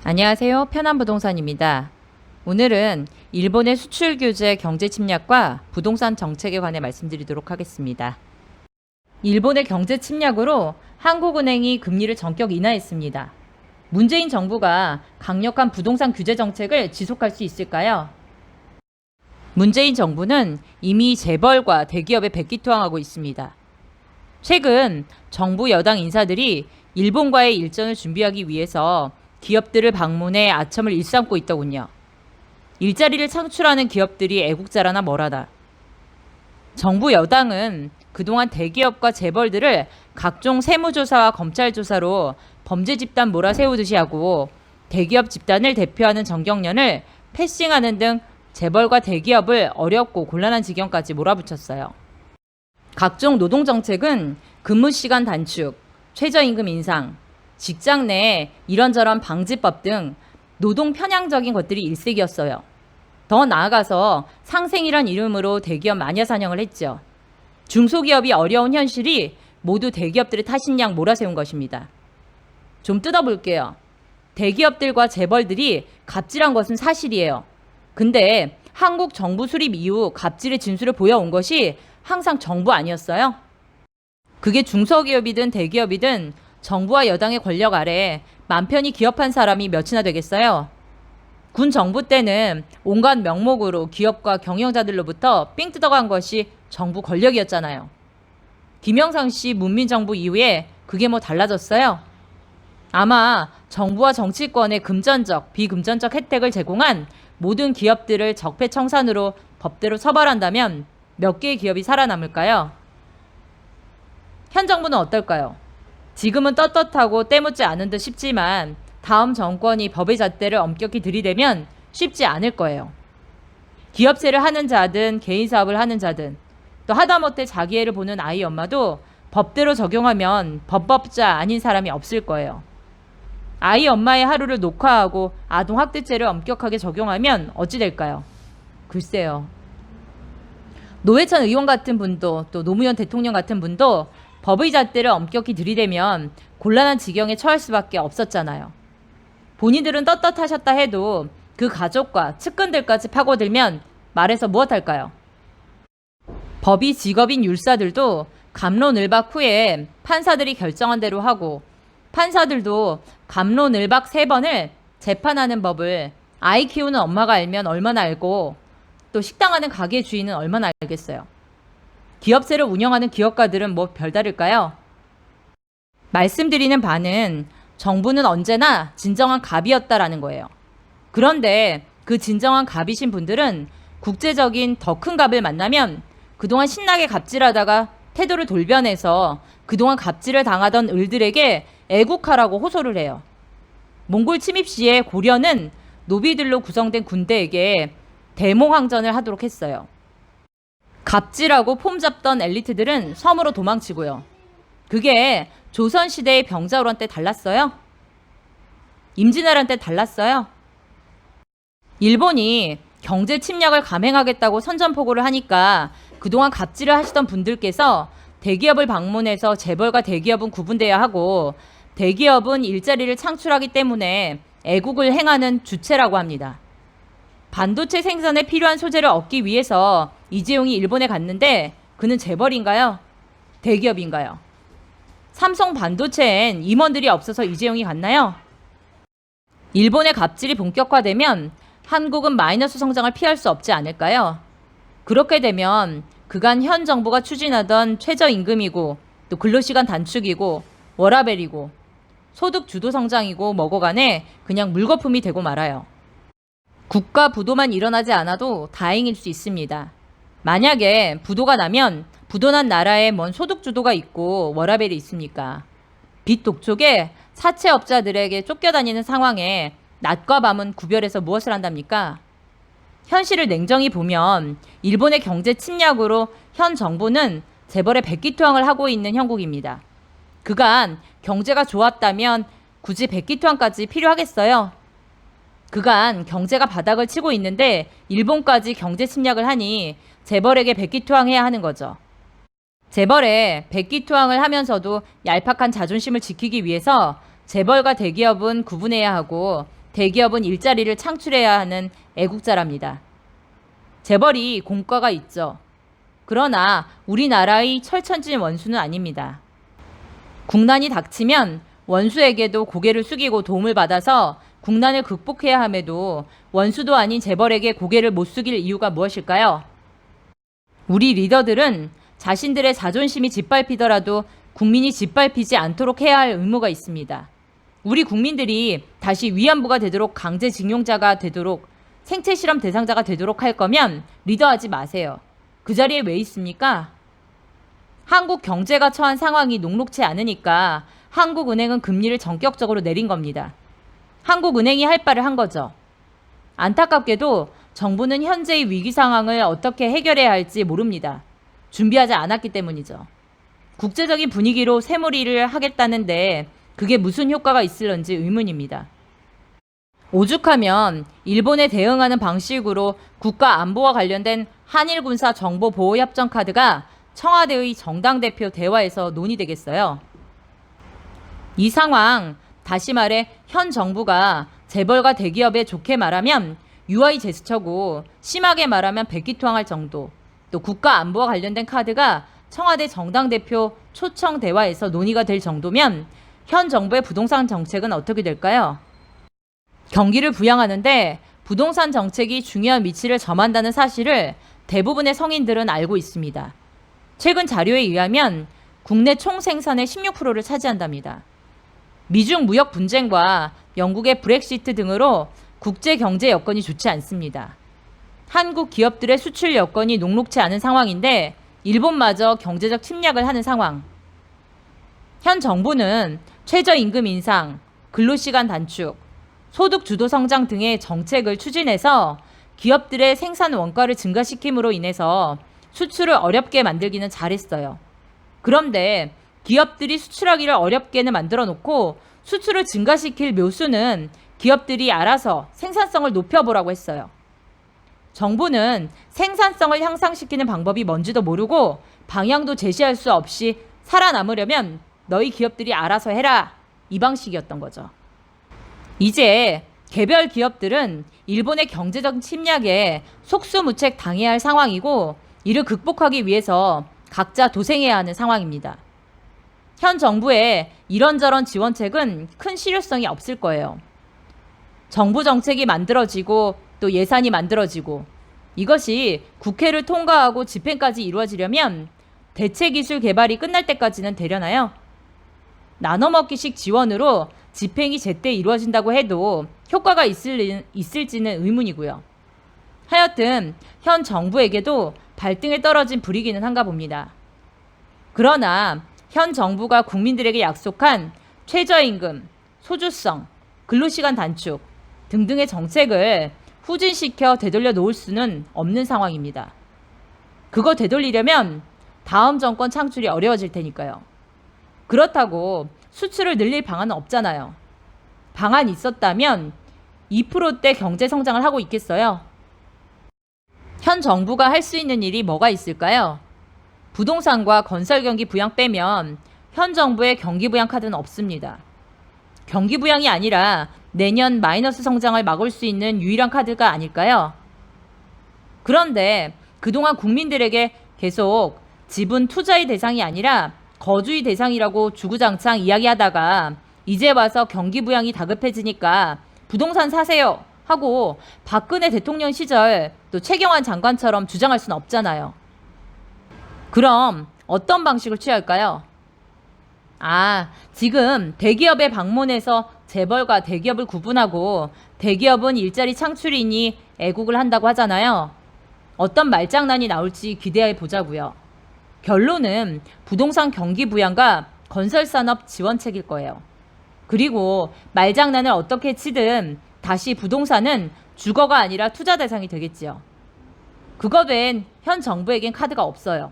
안녕하세요. 편안부동산입니다. 오늘은 일본의 수출 규제 경제 침략과 부동산 정책에 관해 말씀드리도록 하겠습니다. 일본의 경제 침략으로 한국은행이 금리를 전격 인하했습니다. 문재인 정부가 강력한 부동산 규제 정책을 지속할 수 있을까요? 문재인 정부는 이미 재벌과 대기업에 백기투항하고 있습니다. 최근 정부 여당 인사들이 일본과의 일전을 준비하기 위해서 기업들을 방문해 아첨을 일삼고 있더군요. 일자리를 창출하는 기업들이 애국자라나 뭐라다. 정부 여당은 그동안 대기업과 재벌들을 각종 세무조사와 검찰조사로 범죄 집단 몰아세우듯이 하고 대기업 집단을 대표하는 정경련을 패싱하는 등 재벌과 대기업을 어렵고 곤란한 지경까지 몰아붙였어요. 각종 노동정책은 근무시간 단축, 최저임금 인상, 직장 내 이런저런 방지법 등 노동 편향적인 것들이 일색이었어요. 더 나아가서 상생이란 이름으로 대기업 마녀 사냥을 했죠. 중소기업이 어려운 현실이 모두 대기업들의 탓인 양 몰아세운 것입니다. 좀 뜯어볼게요. 대기업들과 재벌들이 갑질한 것은 사실이에요. 근데 한국 정부 수립 이후 갑질의 진술을 보여온 것이 항상 정부 아니었어요? 그게 중소기업이든 대기업이든 정부와 여당의 권력 아래 맘 편히 기업한 사람이 몇이나 되겠어요? 군 정부 때는 온갖 명목으로 기업과 경영자들로부터 삥 뜯어간 것이 정부 권력이었잖아요. 김영삼 씨 문민정부 이후에 그게 뭐 달라졌어요? 아마 정부와 정치권의 금전적, 비금전적 혜택을 제공한 모든 기업들을 적폐청산으로 법대로 처벌한다면 몇 개의 기업이 살아남을까요? 현 정부는 어떨까요? 지금은 떳떳하고 때묻지 않은 듯 싶지만 다음 정권이 법의 잣대를 엄격히 들이대면 쉽지 않을 거예요. 기업체를 하는 자든 개인 사업을 하는 자든 또 하다못해 자기 애를 보는 아이 엄마도 법대로 적용하면 법법자 아닌 사람이 없을 거예요. 아이 엄마의 하루를 녹화하고 아동학대죄를 엄격하게 적용하면 어찌 될까요? 글쎄요. 노회찬 의원 같은 분도 또 노무현 대통령 같은 분도 법의 잣대를 엄격히 들이대면 곤란한 지경에 처할 수밖에 없었잖아요. 본인들은 떳떳하셨다 해도 그 가족과 측근들까지 파고들면 말해서 무엇할까요? 법이 직업인 율사들도 갑론을박 후에 판사들이 결정한 대로 하고 판사들도 갑론을박 3번을 재판하는 법을 아이 키우는 엄마가 알면 얼마나 알고 또 식당 하는 가게 주인은 얼마나 알겠어요. 기업체를 운영하는 기업가들은 뭐 별다를까요? 말씀드리는 바는 정부는 언제나 진정한 갑이었다라는 거예요. 그런데 그 진정한 갑이신 분들은 국제적인 더 큰 갑을 만나면 그동안 신나게 갑질하다가 태도를 돌변해서 그동안 갑질을 당하던 을들에게 애국하라고 호소를 해요. 몽골 침입 시에 고려는 노비들로 구성된 군대에게 대몽항전을 하도록 했어요. 갑질하고 폼 잡던 엘리트들은 섬으로 도망치고요. 그게 조선시대의 병자호란 때 달랐어요? 임진왜란 때 달랐어요? 일본이 경제 침략을 감행하겠다고 선전포고를 하니까 그동안 갑질을 하시던 분들께서 대기업을 방문해서 재벌과 대기업은 구분돼야 하고 대기업은 일자리를 창출하기 때문에 애국을 행하는 주체라고 합니다. 반도체 생산에 필요한 소재를 얻기 위해서 이재용이 일본에 갔는데 그는 재벌인가요? 대기업인가요? 삼성 반도체엔 임원들이 없어서 이재용이 갔나요? 일본의 갑질이 본격화되면 한국은 마이너스 성장을 피할 수 없지 않을까요? 그렇게 되면 그간 현 정부가 추진하던 최저임금이고 또 근로시간 단축이고 워라밸이고 소득 주도 성장이고 뭐고 간에 그냥 물거품이 되고 말아요. 국가 부도만 일어나지 않아도 다행일 수 있습니다. 만약에 부도가 나면 부도난 나라에 뭔 소득 주도가 있고 워라밸이 있습니까? 빚 독촉에 사채업자들에게 쫓겨다니는 상황에 낮과 밤은 구별해서 무엇을 한답니까? 현실을 냉정히 보면 일본의 경제 침략으로 현 정부는 재벌의 백기투항을 하고 있는 형국입니다. 그간 경제가 좋았다면 굳이 백기투항까지 필요하겠어요? 그간 경제가 바닥을 치고 있는데 일본까지 경제 침략을 하니 재벌에게 백기투항해야 하는 거죠. 재벌에 백기투항을 하면서도 얄팍한 자존심을 지키기 위해서 재벌과 대기업은 구분해야 하고 대기업은 일자리를 창출해야 하는 애국자랍니다. 재벌이 공과가 있죠. 그러나 우리나라의 철천지 원수는 아닙니다. 국난이 닥치면 원수에게도 고개를 숙이고 도움을 받아서 국난을 극복해야 함에도 원수도 아닌 재벌에게 고개를 못 숙일 이유가 무엇일까요? 우리 리더들은 자신들의 자존심이 짓밟히더라도 국민이 짓밟히지 않도록 해야 할 의무가 있습니다. 우리 국민들이 다시 위안부가 되도록 강제징용자가 되도록 생체실험 대상자가 되도록 할 거면 리더하지 마세요. 그 자리에 왜 있습니까? 한국 경제가 처한 상황이 녹록치 않으니까 한국은행은 금리를 전격적으로 내린 겁니다. 한국은행이 할 바를 한 거죠. 안타깝게도 정부는 현재의 위기 상황을 어떻게 해결해야 할지 모릅니다. 준비하지 않았기 때문이죠. 국제적인 분위기로 새몰이를 하겠다는데 그게 무슨 효과가 있을런지 의문입니다. 오죽하면 일본에 대응하는 방식으로 국가 안보와 관련된 한일 군사 정보 보호 협정 카드가 청와대의 정당 대표 대화에서 논의되겠어요. 이 상황, 다시 말해 현 정부가 재벌과 대기업에 좋게 말하면 UI 제스처고 심하게 말하면 백기투항할 정도, 또 국가 안보와 관련된 카드가 청와대 정당 대표 초청 대화에서 논의가 될 정도면 현 정부의 부동산 정책은 어떻게 될까요? 경기를 부양하는데 부동산 정책이 중요한 위치를 점한다는 사실을 대부분의 성인들은 알고 있습니다. 최근 자료에 의하면 국내 총 생산의 16%를 차지한답니다. 미중 무역 분쟁과 영국의 브렉시트 등으로 국제 경제 여건이 좋지 않습니다. 한국 기업들의 수출 여건이 녹록치 않은 상황인데 일본마저 경제적 침략을 하는 상황. 현 정부는 최저임금 인상, 근로시간 단축, 소득 주도 성장 등의 정책을 추진해서 기업들의 생산 원가를 증가시킴으로 인해서 수출을 어렵게 만들기는 잘했어요. 그런데 기업들이 수출하기를 어렵게는 만들어 놓고 수출을 증가시킬 묘수는 기업들이 알아서 생산성을 높여보라고 했어요. 정부는 생산성을 향상시키는 방법이 뭔지도 모르고 방향도 제시할 수 없이 살아남으려면 너희 기업들이 알아서 해라, 이 방식이었던 거죠. 이제 개별 기업들은 일본의 경제적 침략에 속수무책 당해야 할 상황이고 이를 극복하기 위해서 각자 도생해야 하는 상황입니다. 현 정부의 이런저런 지원책은 큰 실효성이 없을 거예요. 정부 정책이 만들어지고 또 예산이 만들어지고 이것이 국회를 통과하고 집행까지 이루어지려면 대체기술 개발이 끝날 때까지는 되려나요? 나눠먹기식 지원으로 집행이 제때 이루어진다고 해도 효과가 있을지는 의문이고요. 하여튼 현 정부에게도 발등에 떨어진 불이기는 한가 봅니다. 그러나 현 정부가 국민들에게 약속한 최저임금, 소주성, 근로시간 단축 등등의 정책을 후진시켜 되돌려 놓을 수는 없는 상황입니다. 그거 되돌리려면 다음 정권 창출이 어려워질 테니까요. 그렇다고 수출을 늘릴 방안은 없잖아요. 방안이 있었다면 2%대 경제 성장을 하고 있겠어요? 현 정부가 할 수 있는 일이 뭐가 있을까요? 부동산과 건설 경기 부양 빼면 현 정부의 경기 부양 카드는 없습니다. 경기 부양이 아니라 내년 마이너스 성장을 막을 수 있는 유일한 카드가 아닐까요? 그런데 그동안 국민들에게 계속 집은 투자의 대상이 아니라 거주의 대상이라고 주구장창 이야기하다가 이제 와서 경기 부양이 다급해지니까 부동산 사세요 하고 박근혜 대통령 시절 또 최경환 장관처럼 주장할 수는 없잖아요. 그럼 어떤 방식을 취할까요? 지금 대기업에 방문해서 재벌과 대기업을 구분하고 대기업은 일자리 창출이니 애국을 한다고 하잖아요. 어떤 말장난이 나올지 기대해 보자고요. 결론은 부동산 경기 부양과 건설산업 지원책일 거예요. 그리고 말장난을 어떻게 치든 다시 부동산은 주거가 아니라 투자 대상이 되겠지요. 그거 외엔 현 정부에겐 카드가 없어요.